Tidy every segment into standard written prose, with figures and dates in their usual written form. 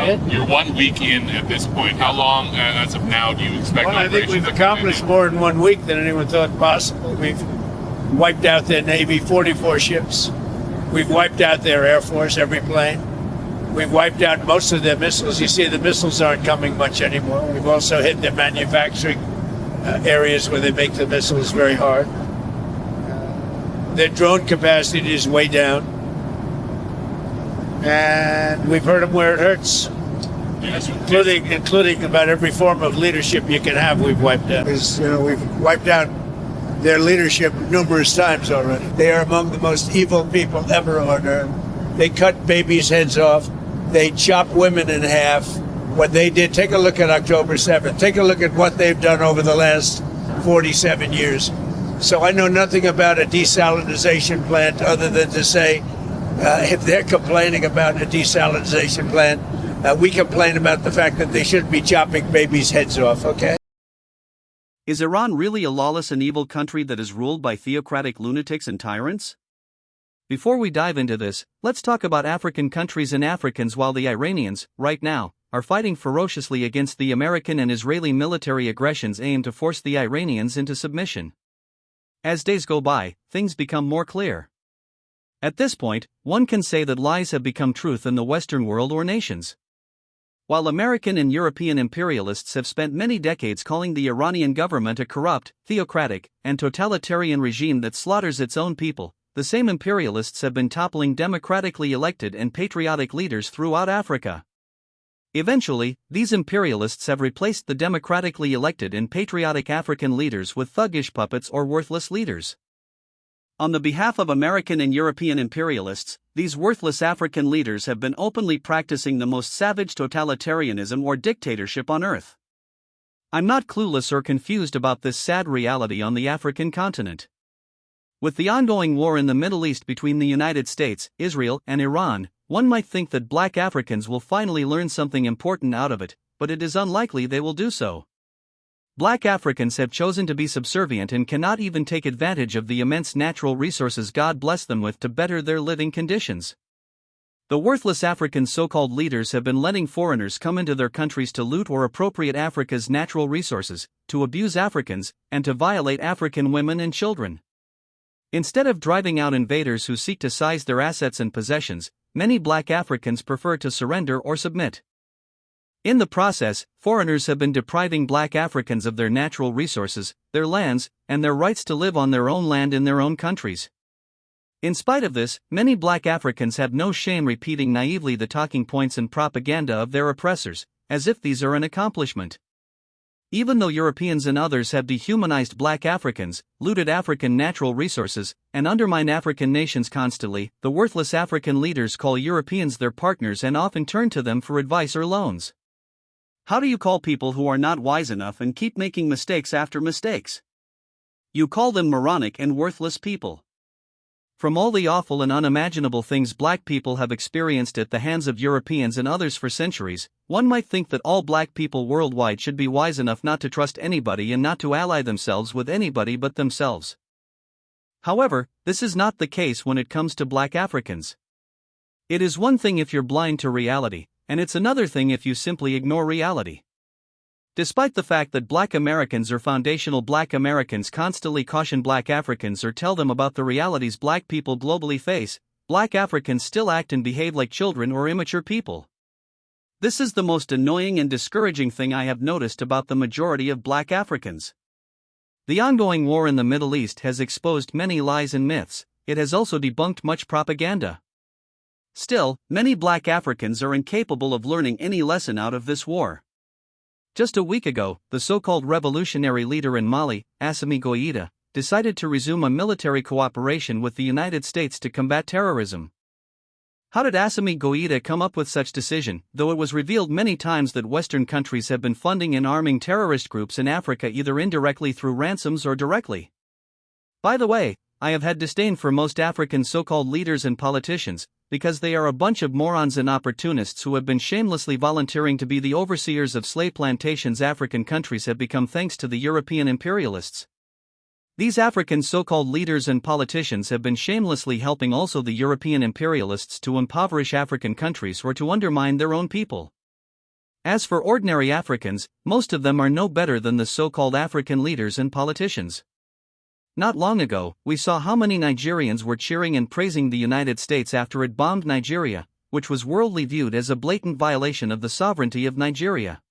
You're 1 week in at this point. How long, as of now, do you expect? Well, I think we've accomplished more in 1 week than anyone thought possible. We've wiped out their Navy, 44 ships. We've wiped out their Air Force, every plane. We've wiped out most of their missiles. You see, the missiles aren't coming much anymore. We've also hit their manufacturing areas where they make the missiles very hard. Their drone capacity is way down. And we've hurt them where it hurts. Including about every form of leadership you can have, we've wiped out. We've wiped out their leadership numerous times already. They are among the most evil people ever on earth. They cut babies' heads off. They chop women in half. What they did, take a look at October 7th. Take a look at what they've done over the last 47 years. So I know nothing about a desalinization plant other than to say, if they're complaining about a desalinization plant, we complain about the fact that they shouldn't be chopping babies' heads off, okay? Is Iran really a lawless and evil country that is ruled by theocratic lunatics and tyrants? Before we dive into this, let's talk about African countries and Africans. While the Iranians, right now, are fighting ferociously against the American and Israeli military aggressions aimed to force the Iranians into submission. As days go by, things become more clear. At this point, one can say that lies have become truth in the Western world or nations. While American and European imperialists have spent many decades calling the Iranian government a corrupt, theocratic, and totalitarian regime that slaughters its own people, the same imperialists have been toppling democratically elected and patriotic leaders throughout Africa. Eventually, these imperialists have replaced the democratically elected and patriotic African leaders with thuggish puppets or worthless leaders. On the behalf of American and European imperialists, these worthless African leaders have been openly practicing the most savage totalitarianism or dictatorship on earth. I'm not clueless or confused about this sad reality on the African continent. With the ongoing war in the Middle East between the United States, Israel, and Iran, one might think that black Africans will finally learn something important out of it, but it is unlikely they will do so. Black Africans have chosen to be subservient and cannot even take advantage of the immense natural resources God blessed them with to better their living conditions. The worthless African so-called leaders have been letting foreigners come into their countries to loot or appropriate Africa's natural resources, to abuse Africans, and to violate African women and children. Instead of driving out invaders who seek to seize their assets and possessions, many black Africans prefer to surrender or submit. In the process, foreigners have been depriving black Africans of their natural resources, their lands, and their rights to live on their own land in their own countries. In spite of this, many black Africans have no shame repeating naively the talking points and propaganda of their oppressors, as if these are an accomplishment. Even though Europeans and others have dehumanized black Africans, looted African natural resources, and undermined African nations constantly, the worthless African leaders call Europeans their partners and often turn to them for advice or loans. How do you call people who are not wise enough and keep making mistakes after mistakes? You call them moronic and worthless people. From all the awful and unimaginable things black people have experienced at the hands of Europeans and others for centuries, one might think that all black people worldwide should be wise enough not to trust anybody and not to ally themselves with anybody but themselves. However, this is not the case when it comes to black Africans. It is one thing if you're blind to reality, and it's another thing if you simply ignore reality. Despite the fact that black Americans or foundational black Americans constantly caution black Africans or tell them about the realities black people globally face, black Africans still act and behave like children or immature people. This is the most annoying and discouraging thing I have noticed about the majority of black Africans. The ongoing war in the Middle East has exposed many lies and myths. It has also debunked much propaganda. Still, many black Africans are incapable of learning any lesson out of this war. Just a week ago, the so-called revolutionary leader in Mali, Assimi Goïta, decided to resume a military cooperation with the United States to combat terrorism. How did Assimi Goïta come up with such decision, though it was revealed many times that Western countries have been funding and arming terrorist groups in Africa either indirectly through ransoms or directly? By the way, I have had disdain for most African so-called leaders and politicians, because they are a bunch of morons and opportunists who have been shamelessly volunteering to be the overseers of slave plantations African countries have become thanks to the European imperialists. These African so-called leaders and politicians have been shamelessly helping also the European imperialists to impoverish African countries or to undermine their own people. As for ordinary Africans, most of them are no better than the so-called African leaders and politicians. Not long ago, we saw how many Nigerians were cheering and praising the United States after it bombed Nigeria, which was worldly viewed as a blatant violation of the sovereignty of Nigeria.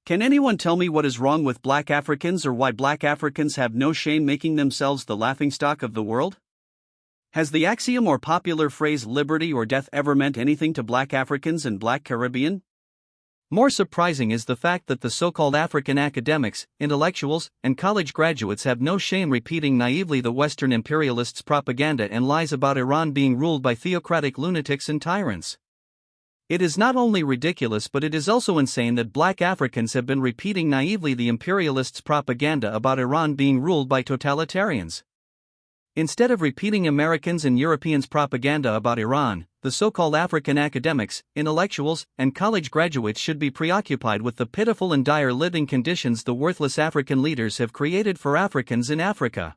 Can anyone tell me what is wrong with black Africans or why black Africans have no shame making themselves the laughingstock of the world? Has the axiom or popular phrase liberty or death ever meant anything to black Africans and black Caribbean? More surprising is the fact that the so-called African academics, intellectuals, and college graduates have no shame repeating naively the Western imperialists' propaganda and lies about Iran being ruled by theocratic lunatics and tyrants. It is not only ridiculous but it is also insane that black Africans have been repeating naively the imperialists' propaganda about Iran being ruled by totalitarians. Instead of repeating Americans' and Europeans' propaganda about Iran, the so-called African academics, intellectuals, and college graduates should be preoccupied with the pitiful and dire living conditions the worthless African leaders have created for Africans in Africa.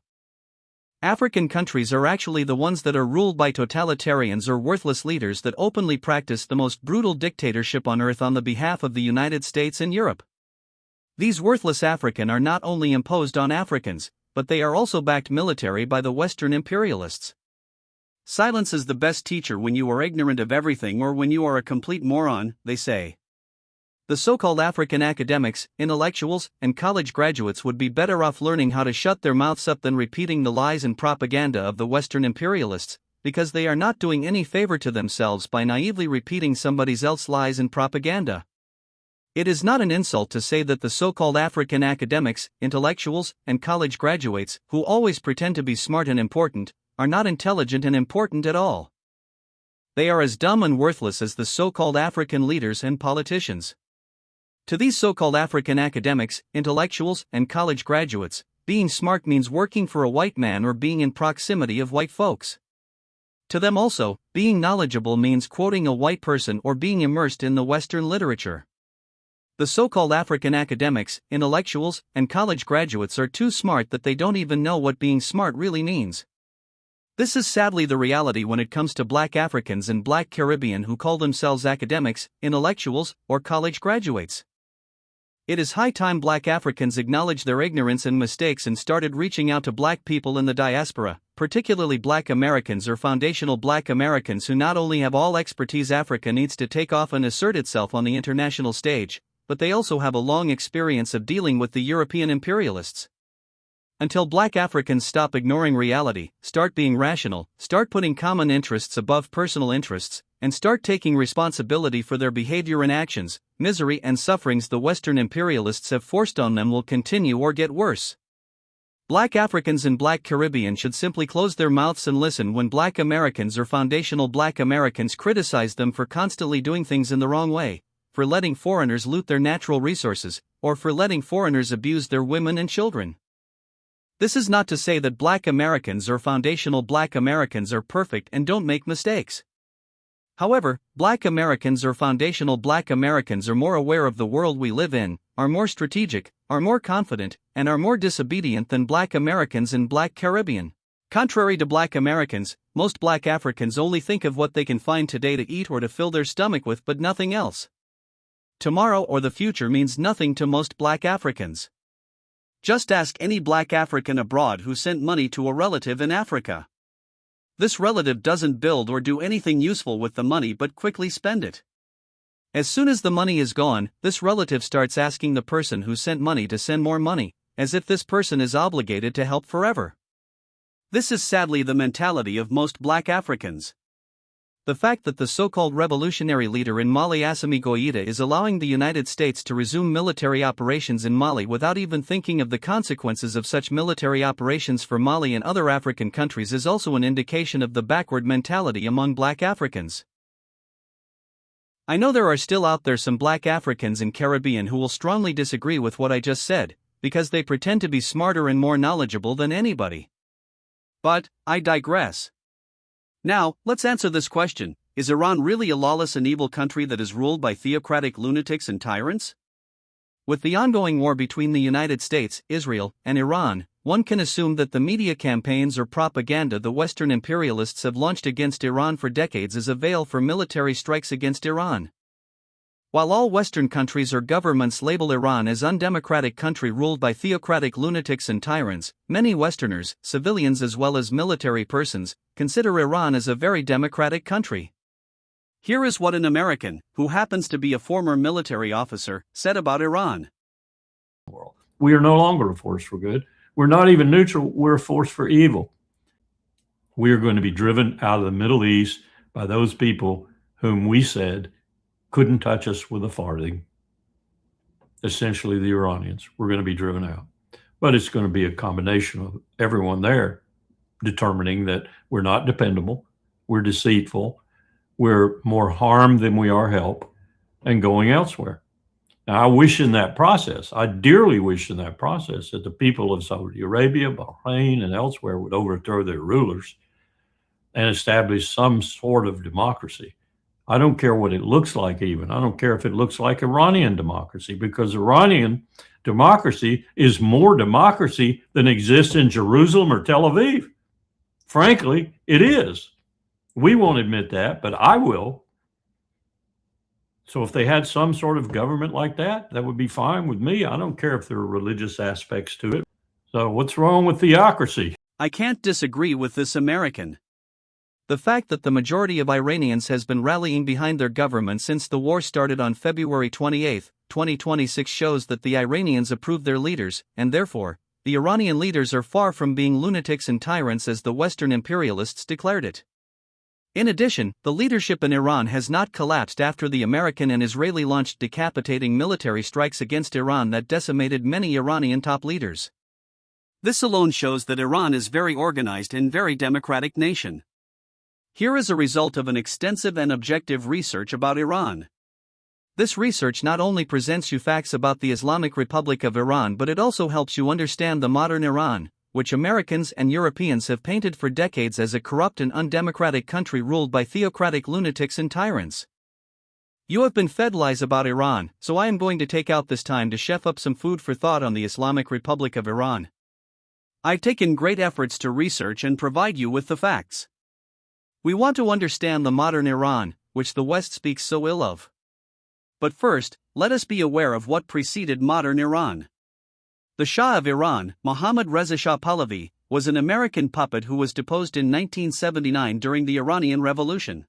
African countries are actually the ones that are ruled by totalitarians or worthless leaders that openly practice the most brutal dictatorship on earth on the behalf of the United States and Europe. These worthless African are not only imposed on Africans, but they are also backed military by the Western imperialists. Silence is the best teacher when you are ignorant of everything or when you are a complete moron, they say. The so-called African academics, intellectuals, and college graduates would be better off learning how to shut their mouths up than repeating the lies and propaganda of the Western imperialists, because they are not doing any favor to themselves by naively repeating somebody else's lies and propaganda. It is not an insult to say that the so-called African academics, intellectuals, and college graduates, who always pretend to be smart and important, are not intelligent and important at all. They are as dumb and worthless as the so-called African leaders and politicians. To these so-called African academics, intellectuals, and college graduates, being smart means working for a white man or being in proximity of white folks. To them also, being knowledgeable means quoting a white person or being immersed in the Western literature. The so-called African academics, intellectuals, and college graduates are too smart that they don't even know what being smart really means. This is sadly the reality when it comes to black Africans and black Caribbean who call themselves academics, intellectuals, or college graduates. It is high time black Africans acknowledged their ignorance and mistakes and started reaching out to black people in the diaspora, particularly black Americans or foundational black Americans who not only have all expertise Africa needs to take off and assert itself on the international stage, but they also have a long experience of dealing with the European imperialists. Until black Africans stop ignoring reality, start being rational, start putting common interests above personal interests, and start taking responsibility for their behavior and actions, misery and sufferings the Western imperialists have forced on them will continue or get worse. Black Africans and black Caribbean should simply close their mouths and listen when black Americans or foundational black Americans criticize them for constantly doing things in the wrong way, for letting foreigners loot their natural resources, or for letting foreigners abuse their women and children. This is not to say that black Americans or foundational black Americans are perfect and don't make mistakes. However, black Americans or foundational black Americans are more aware of the world we live in, are more strategic, are more confident, and are more disobedient than black Americans and black Caribbean. Contrary to black Americans, most black Africans only think of what they can find today to eat or to fill their stomach with but nothing else. Tomorrow or the future means nothing to most black Africans. Just ask any black African abroad who sent money to a relative in Africa. This relative doesn't build or do anything useful with the money but quickly spend it. As soon as the money is gone, this relative starts asking the person who sent money to send more money, as if this person is obligated to help forever. This is sadly the mentality of most black Africans. The fact that the so-called revolutionary leader in Mali Assimi Goïta is allowing the United States to resume military operations in Mali without even thinking of the consequences of such military operations for Mali and other African countries is also an indication of the backward mentality among black Africans. I know there are still out there some black Africans and Caribbean who will strongly disagree with what I just said, because they pretend to be smarter and more knowledgeable than anybody. But, I digress. Now, let's answer this question: is Iran really a lawless and evil country that is ruled by theocratic lunatics and tyrants? With the ongoing war between the United States, Israel, and Iran, one can assume that the media campaigns or propaganda the Western imperialists have launched against Iran for decades is a veil for military strikes against Iran. While all Western countries or governments label Iran as undemocratic country ruled by theocratic lunatics and tyrants, many Westerners, civilians as well as military persons, consider Iran as a very democratic country. Here is what an American, who happens to be a former military officer, said about Iran. We are no longer a force for good. We're not even neutral. We're a force for evil. We are going to be driven out of the Middle East by those people whom we said couldn't touch us with a farthing. Essentially, the Iranians. We're going to be driven out. But it's going to be a combination of everyone there determining that we're not dependable, we're deceitful, we're more harm than we are help, and going elsewhere. Now, I wish in that process, I dearly wish in that process that the people of Saudi Arabia, Bahrain, and elsewhere would overthrow their rulers and establish some sort of democracy. I don't care what it looks like even. I don't care if it looks like Iranian democracy, because Iranian democracy is more democracy than exists in Jerusalem or Tel Aviv. Frankly, it is. We won't admit that, but I will. So if they had some sort of government like that, that would be fine with me. I don't care if there are religious aspects to it. So what's wrong with theocracy? I can't disagree with this American. The fact that the majority of Iranians has been rallying behind their government since the war started on February 28, 2026 shows that the Iranians approve their leaders, and therefore, the Iranian leaders are far from being lunatics and tyrants as the Western imperialists declared it. In addition, the leadership in Iran has not collapsed after the American and Israeli launched decapitating military strikes against Iran that decimated many Iranian top leaders. This alone shows that Iran is very organized and very democratic nation. Here is a result of an extensive and objective research about Iran. This research not only presents you facts about the Islamic Republic of Iran, but it also helps you understand the modern Iran, which Americans and Europeans have painted for decades as a corrupt and undemocratic country ruled by theocratic lunatics and tyrants. You have been fed lies about Iran, so I am going to take out this time to chef up some food for thought on the Islamic Republic of Iran. I've taken great efforts to research and provide you with the facts. We want to understand the modern Iran, which the West speaks so ill of. But first, let us be aware of what preceded modern Iran. The Shah of Iran, Mohammad Reza Shah Pahlavi, was an American puppet who was deposed in 1979 during the Iranian Revolution.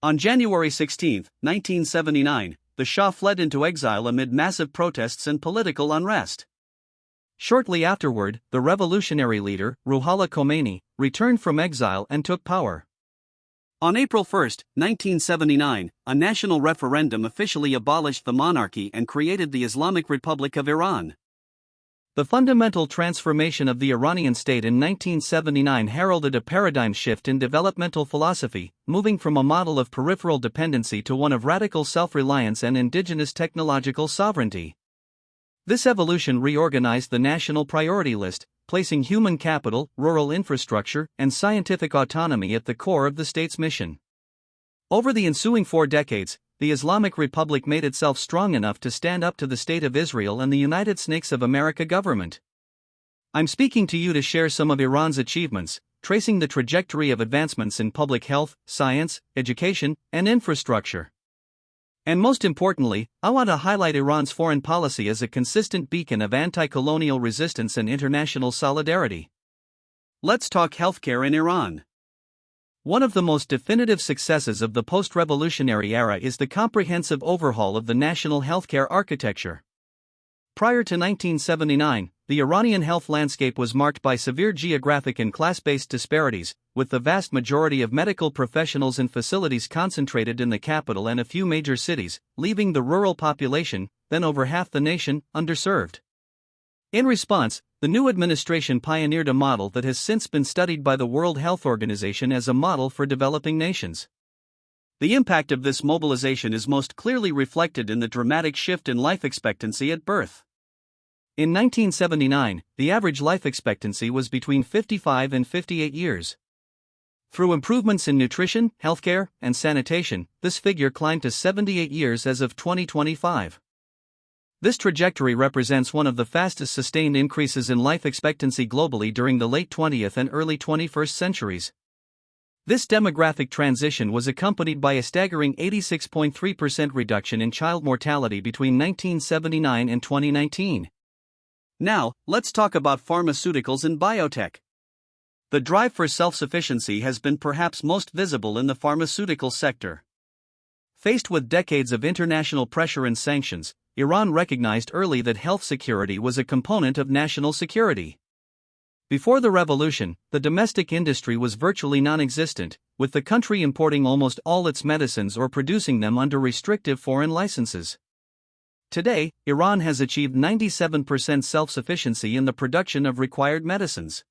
On January 16, 1979, the Shah fled into exile amid massive protests and political unrest. Shortly afterward, the revolutionary leader, Ruhollah Khomeini, returned from exile and took power. On April 1, 1979, a national referendum officially abolished the monarchy and created the Islamic Republic of Iran. The fundamental transformation of the Iranian state in 1979 heralded a paradigm shift in developmental philosophy, moving from a model of peripheral dependency to one of radical self-reliance and indigenous technological sovereignty. This evolution reorganized the national priority list, placing human capital, rural infrastructure, and scientific autonomy at the core of the state's mission. Over the ensuing 4 decades, the Islamic Republic made itself strong enough to stand up to the State of Israel and the United Snakes of America government. I'm speaking to you to share some of Iran's achievements, tracing the trajectory of advancements in public health, science, education, and infrastructure. And most importantly, I want to highlight Iran's foreign policy as a consistent beacon of anti-colonial resistance and international solidarity. Let's talk healthcare in Iran. One of the most definitive successes of the post-revolutionary era is the comprehensive overhaul of the national healthcare architecture. Prior to 1979, the Iranian health landscape was marked by severe geographic and class-based disparities, with the vast majority of medical professionals and facilities concentrated in the capital and a few major cities, leaving the rural population, then over half the nation, underserved. In response, the new administration pioneered a model that has since been studied by the World Health Organization as a model for developing nations. The impact of this mobilization is most clearly reflected in the dramatic shift in life expectancy at birth. In 1979, the average life expectancy was between 55 and 58 years. Through improvements in nutrition, healthcare, and sanitation, this figure climbed to 78 years as of 2025. This trajectory represents one of the fastest sustained increases in life expectancy globally during the late 20th and early 21st centuries. This demographic transition was accompanied by a staggering 86.3% reduction in child mortality between 1979 and 2019. Now, let's talk about pharmaceuticals and biotech. The drive for self-sufficiency has been perhaps most visible in the pharmaceutical sector. Faced with decades of international pressure and sanctions, Iran recognized early that health security was a component of national security. Before the revolution, the domestic industry was virtually non-existent, with the country importing almost all its medicines or producing them under restrictive foreign licenses. Today, Iran has achieved 97% self-sufficiency in the production of required medicines.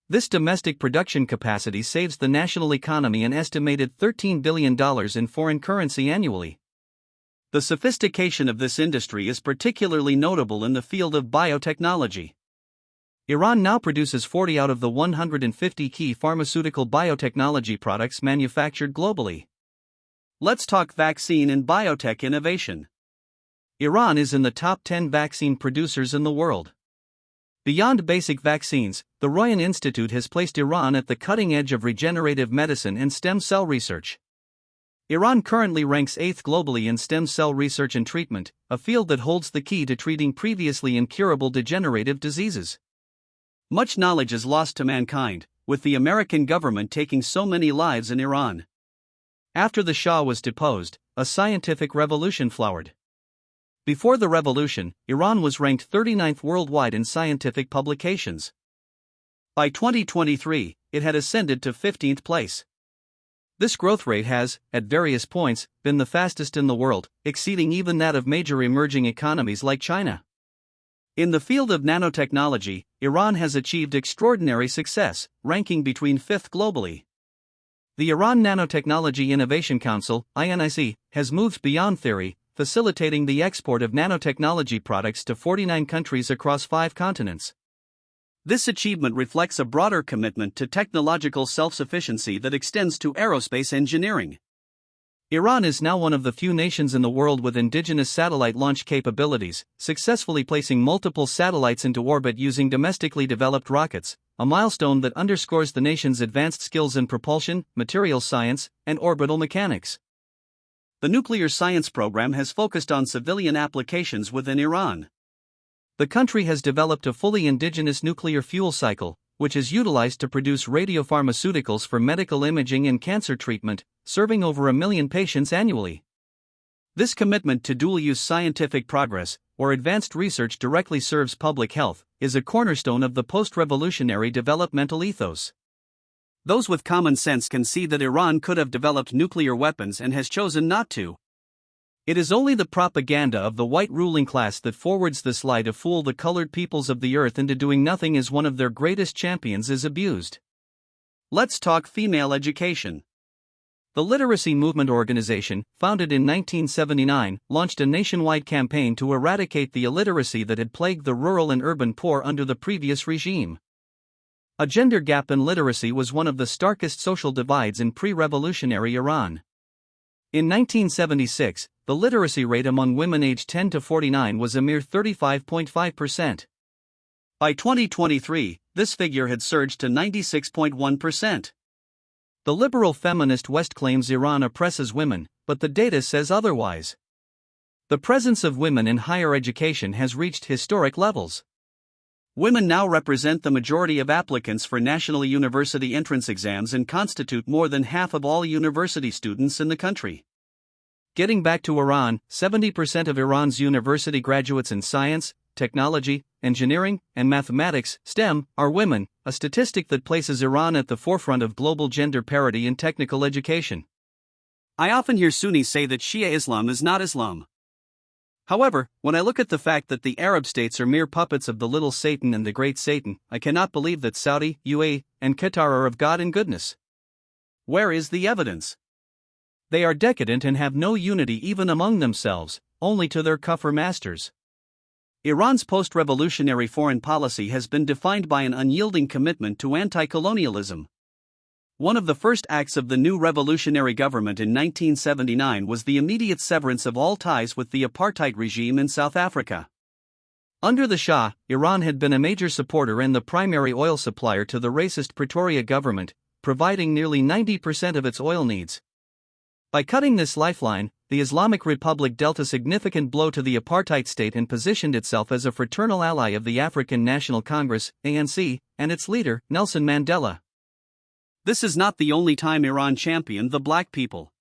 This domestic production capacity saves the national economy an estimated $13 billion in foreign currency annually. The sophistication of this industry is particularly notable in the field of biotechnology. Iran now produces 40 out of the 150 key pharmaceutical biotechnology products manufactured globally. Let's talk vaccine and biotech innovation. Iran is in the top 10 vaccine producers in the world. Beyond basic vaccines, the Royan Institute has placed Iran at the cutting edge of regenerative medicine and stem cell research. Iran currently ranks 8th globally in stem cell research and treatment, a field that holds the key to treating previously incurable degenerative diseases. Much knowledge is lost to mankind, with the American government taking so many lives in Iran. After the Shah was deposed, a scientific revolution flowered. Before the revolution, Iran was ranked 39th worldwide in scientific publications. By 2023, it had ascended to 15th place. This growth rate has, at various points, been the fastest in the world, exceeding even that of major emerging economies like China. In the field of nanotechnology, Iran has achieved extraordinary success, ranking between 5th globally. The Iran Nanotechnology Innovation Council, INIC, has moved beyond theory, facilitating the export of nanotechnology products to 49 countries across 5 continents. This achievement reflects a broader commitment to technological self-sufficiency that extends to aerospace engineering. Iran is now one of the few nations in the world with indigenous satellite launch capabilities, successfully placing multiple satellites into orbit using domestically developed rockets, a milestone that underscores the nation's advanced skills in propulsion, materials science, and orbital mechanics. The nuclear science program has focused on civilian applications within Iran. The country has developed a fully indigenous nuclear fuel cycle, which is utilized to produce radiopharmaceuticals for medical imaging and cancer treatment, serving over 1 million patients annually. This commitment to dual-use scientific progress, or advanced research directly serves public health, is a cornerstone of the post-revolutionary developmental ethos. Those with common sense can see that Iran could have developed nuclear weapons and has chosen not to. It is only the propaganda of the white ruling class that forwards this lie to fool the colored peoples of the earth into doing nothing as one of their greatest champions is abused. Let's talk female education. The Literacy Movement Organization, founded in 1979, launched a nationwide campaign to eradicate the illiteracy that had plagued the rural and urban poor under the previous regime. A gender gap in literacy was one of the starkest social divides in pre-revolutionary Iran. In 1976, the literacy rate among women aged 10 to 49 was a mere 35.5%. By 2023, this figure had surged to 96.1%. The liberal feminist West claims Iran oppresses women, but the data says otherwise. The presence of women in higher education has reached historic levels. Women now represent the majority of applicants for national university entrance exams and constitute more than half of all university students in the country. Getting back to Iran, 70% of Iran's university graduates in science, technology, engineering, and mathematics (STEM) are women, a statistic that places Iran at the forefront of global gender parity in technical education. I often hear Sunnis say that Shia Islam is not Islam. However, when I look at the fact that the Arab states are mere puppets of the little Satan and the great Satan, I cannot believe that Saudi, UAE, and Qatar are of God and goodness. Where is the evidence? They are decadent and have no unity even among themselves, only to their Kafir masters. Iran's post-revolutionary foreign policy has been defined by an unyielding commitment to anti-colonialism. One of the first acts of the new revolutionary government in 1979 was the immediate severance of all ties with the apartheid regime in South Africa. Under the Shah, Iran had been a major supporter and the primary oil supplier to the racist Pretoria government, providing nearly 90% of its oil needs. By cutting this lifeline, the Islamic Republic dealt a significant blow to the apartheid state and positioned itself as a fraternal ally of the African National Congress, ANC, and its leader, Nelson Mandela. This is not the only time Iran championed the black people.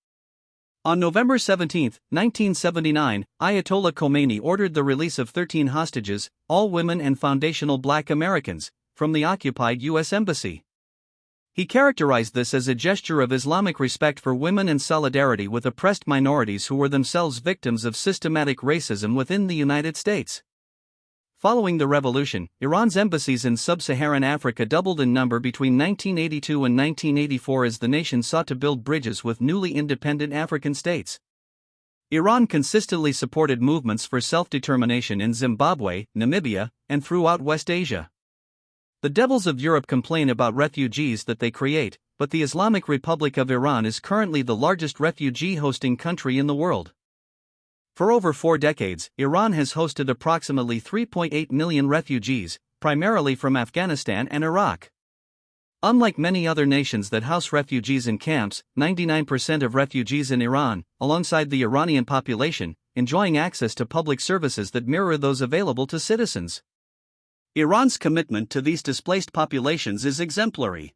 On November 17, 1979, Ayatollah Khomeini ordered the release of 13 hostages, all women and foundational black Americans, from the occupied U.S. Embassy. He characterized this as a gesture of Islamic respect for women and solidarity with oppressed minorities who were themselves victims of systematic racism within the United States. Following the revolution, Iran's embassies in sub-Saharan Africa doubled in number between 1982 and 1984 as the nation sought to build bridges with newly independent African states. Iran consistently supported movements for self-determination in Zimbabwe, Namibia, and throughout West Asia. The devils of Europe complain about refugees that they create, but the Islamic Republic of Iran is currently the largest refugee-hosting country in the world. For over 4 decades, Iran has hosted approximately 3.8 million refugees, primarily from Afghanistan and Iraq. Unlike many other nations that house refugees in camps, 99% of refugees in Iran, alongside the Iranian population, enjoying access to public services that mirror those available to citizens. Iran's commitment to these displaced populations is exemplary.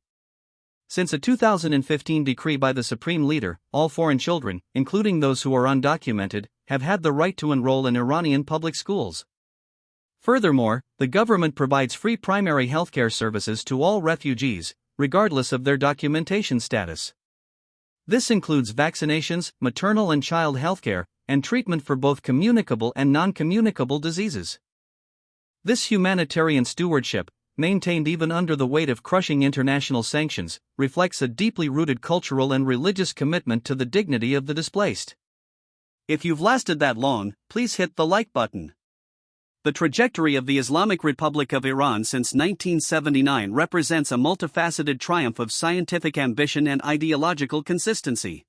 Since a 2015 decree by the Supreme Leader, all foreign children, including those who are undocumented, have had the right to enroll in Iranian public schools. Furthermore, the government provides free primary healthcare services to all refugees, regardless of their documentation status. This includes vaccinations, maternal and child healthcare, and treatment for both communicable and non-communicable diseases. This humanitarian stewardship, maintained even under the weight of crushing international sanctions, reflects a deeply rooted cultural and religious commitment to the dignity of the displaced. If you've lasted that long, please hit the like button. The trajectory of the Islamic Republic of Iran since 1979 represents a multifaceted triumph of scientific ambition and ideological consistency.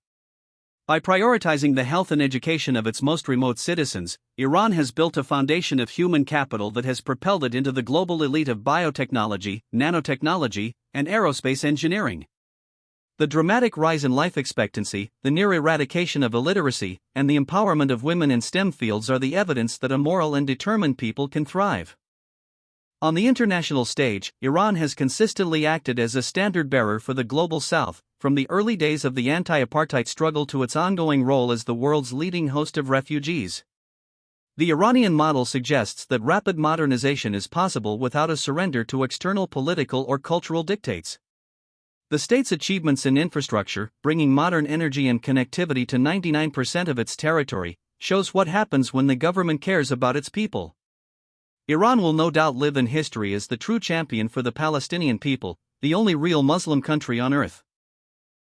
By prioritizing the health and education of its most remote citizens, Iran has built a foundation of human capital that has propelled it into the global elite of biotechnology, nanotechnology, and aerospace engineering. The dramatic rise in life expectancy, the near eradication of illiteracy, and the empowerment of women in STEM fields are the evidence that a moral and determined people can thrive. On the international stage, Iran has consistently acted as a standard-bearer for the global South, from the early days of the anti-apartheid struggle to its ongoing role as the world's leading host of refugees. The Iranian model suggests that rapid modernization is possible without a surrender to external political or cultural dictates. The state's achievements in infrastructure, bringing modern energy and connectivity to 99% of its territory, shows what happens when the government cares about its people. Iran will no doubt live in history as the true champion for the Palestinian people, the only real Muslim country on earth.